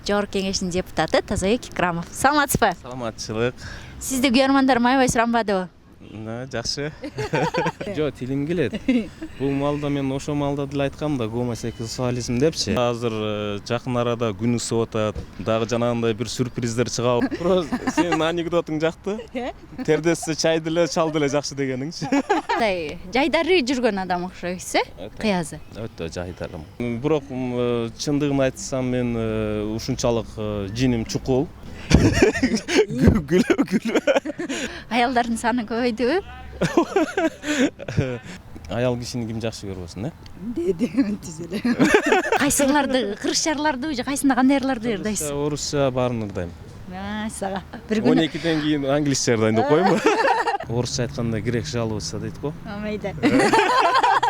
Жогорку Кеңештин депутаты Тазабек Икрамов. Саламатсызбы? Саламатчылык. Сизди көрөрмандар майбай суранбадыбы? Жакшы. Жо, тилим келет. Бул маалда мен ошо маалда деле айткам да гомосексуализм депчи. Азыр жакын арада күн ысып атат. Дагы жанагындай бир сюрприздер чыгабы. Просто сенин анекдотуң жакты. Тердесте чай деле, чал деле жакшы дегениңчи. Жайдары жүргөн адам окшойсуз, кыязы. Өтө жайдарым. Бирок чындыгын айтсам мен ушунчалык жиним чукул. Гүлө. Аялдардын саны көбөйдүбү? Аял кишини ким жакшы көрбөсүн, Дедим түзеле. Кайсыларды, кыргызчаларды же кайсында кандай ырларды ырдайсыз? Орусча баарын ырдайм. Сага бир күн 12-ден кийин англисче ырдайм деп коюмбу? Орусча айтканда грек жаловаться дейт го. Мейли.